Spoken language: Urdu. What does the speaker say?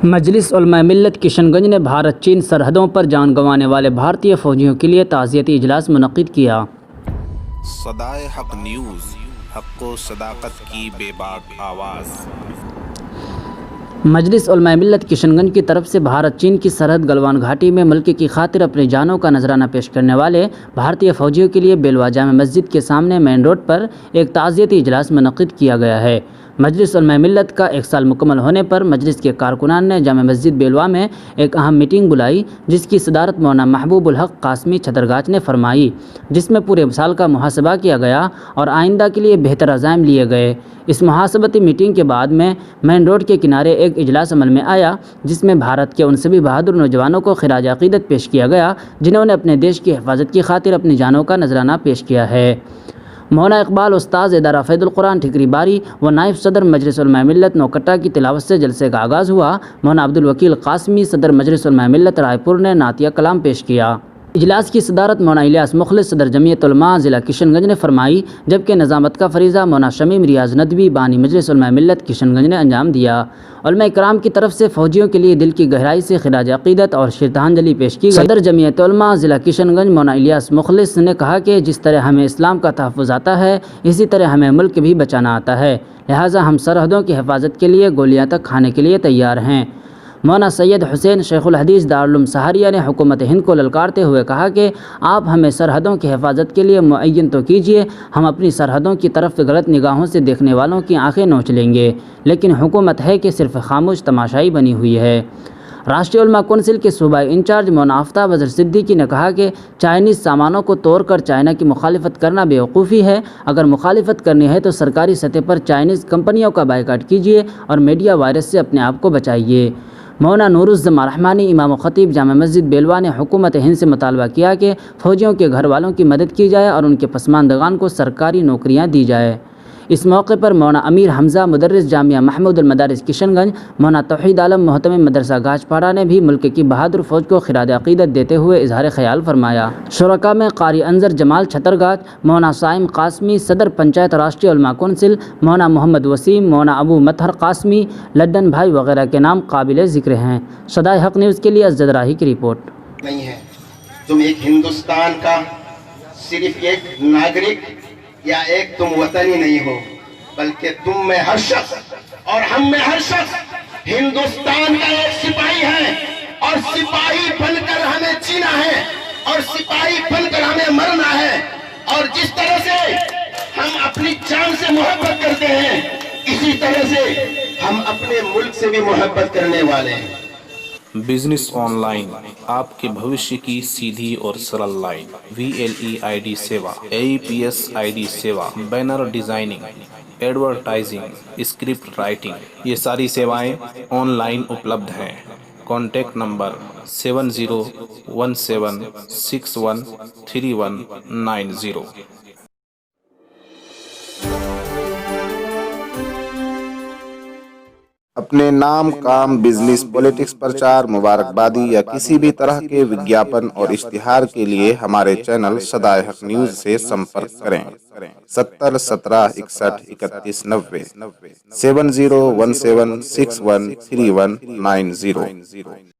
مجلس علماء ملت کشن گنج نے بھارت چین سرحدوں پر جان گنوانے والے بھارتی فوجیوں کے لیے تعزیتی اجلاس منعقد کیا۔ صدائے حق نیوز، حق و صداقت کی بے باک آواز۔ مجلس علماء ملت کشن گنج کی طرف سے بھارت چین کی سرحد گلوان گھاٹی میں ملک کی خاطر اپنی جانوں کا نذرانہ پیش کرنے والے بھارتی فوجیوں کے لیے بیلوا جامع مسجد کے سامنے مین روڈ پر ایک تعزیتی اجلاس منعقد کیا گیا ہے۔ مجلس علماء ملت کا 1 سال مکمل ہونے پر مجلس کے کارکنان نے جامع مسجد بیلوا میں ایک اہم میٹنگ بلائی، جس کی صدارت مولانا محبوب الحق قاسمی چھترگاچھ نے فرمائی، جس میں پورے سال کا محاسبہ کیا گیا اور آئندہ کے لیے بہتر عزائم لیے گئے۔ اس محاسبتی میٹنگ کے بعد میں مین روڈ کے کنارے ایک اجلاس عمل میں آیا، جس میں بھارت کے ان سبھی بہادر نوجوانوں کو خراج عقیدت پیش کیا گیا جنہوں نے اپنے دیش کی حفاظت کی خاطر اپنی جانوں کا نذرانہ پیش کیا ہے۔ مولانا اقبال استاذ ادارہ فیض القرآن ٹھکری باری و نائب صدر مجلس علماء ملت نوکٹہ کی تلاوت سے جلسے کا آغاز ہوا۔ مولانا عبدالوکیل قاسمی صدر مجلس علماء ملت رائے پور نے نعتیہ کلام پیش کیا۔ اجلاس کی صدارت مولانا الیاس مخلص صدر جمعیت علماء ضلع کشن گنج نے فرمائی، جبکہ نظامت کا فریضہ مولانا شمیم ریاض ندوی بانی مجلس علماء ملت کشن گنج نے انجام دیا۔ علماء کرام کی طرف سے فوجیوں کے لیے دل کی گہرائی سے خراج عقیدت اور شردھانجلی پیش کی گئی۔ صدر جمعیت علماء ضلع کشن گنج مولانا الیاس مخلص نے کہا کہ جس طرح ہمیں اسلام کا تحفظ آتا ہے، اسی طرح ہمیں ملک بھی بچانا آتا ہے، لہٰذا ہم سرحدوں کی حفاظت کے لیے گولیاں تک کھانے کے لیے تیار ہیں۔ مولانا سید حسین شیخ الحدیث دارالعلوم سہاریہ نے حکومت ہند کو للکارتے ہوئے کہا کہ آپ ہمیں سرحدوں کی حفاظت کے لیے معین تو کیجیے، ہم اپنی سرحدوں کی طرف غلط نگاہوں سے دیکھنے والوں کی آنکھیں نوچ لیں گے، لیکن حکومت ہے کہ صرف خاموش تماشائی بنی ہوئی ہے۔ راشٹریہ علماء کونسل کے صوبائی انچارج مولانا آفتاب اظہر صدیقی نے کہا کہ چائنیز سامانوں کو توڑ کر چائنا کی مخالفت کرنا بیوقوفی ہے، اگر مخالفت کرنی ہے تو سرکاری سطح پر چائنیز کمپنیوں کا بائیکاٹ کیجیے اور میڈیا وائرس سے اپنے آپ کو بچائیے۔ مولانا نور الزمان رحمانی امام و خطیب جامع مسجد بیلوا نے حکومت ہند سے مطالبہ کیا کہ فوجیوں کے گھر والوں کی مدد کی جائے اور ان کے پسماندگان کو سرکاری نوکریاں دی جائے۔ اس موقع پر مولانا امیر حمزہ مدرس جامعہ محمود المدارس کشن گنج، مولانا توحید عالم محتمم مدرسہ گاج پاڑا نے بھی ملک کی بہادر فوج کو خراج عقیدت دیتے ہوئے اظہار خیال فرمایا۔ شرکاء میں قاری انظر جمال چھترگاچھ، مولانا صائم قاسمی صدر پنچایت راشٹریہ علماء کونسل، مولانا محمد وسیم، مولانا ابو مطہر قاسمی، لڈن بھائی وغیرہ کے نام قابل ذکر ہیں۔ صدائے حق نیوز کے لیے اسجد راہی کی رپورٹ۔ نہیں ہے، تم ایک ہندوستان کا صرف ایک ناگرک یا ایک تم وطنی نہیں ہو، بلکہ تم میں ہر شخص اور ہم میں ہر شخص ہندوستان کا ایک سپاہی ہے، اور سپاہی بن کر ہمیں جینا ہے اور سپاہی بن کر ہمیں مرنا ہے۔ اور جس طرح سے ہم اپنی جان سے محبت کرتے ہیں، اسی طرح سے ہم اپنے ملک سے بھی محبت کرنے والے ہیں۔ بزنس آن لائن، آپ کے بھوشیہ کی سیدھی اور سرل لائن۔ VLE-ID سیوا، AEPS ID سیوا، banner designing, advertising, script writing, یہ ساری سیوائیں آن لائن اپلبدھ ہیں۔ Contact number 7017613190۔ اپنے نام، کام، بزنس، پولیٹکس، پرچار، مبارکبادی یا کسی بھی طرح کے وگیاپن اور اشتہار کے لیے ہمارے چینل صدائے حق نیوز سے سمپرک کریں۔ 70 17 61 31 90 7017613190۔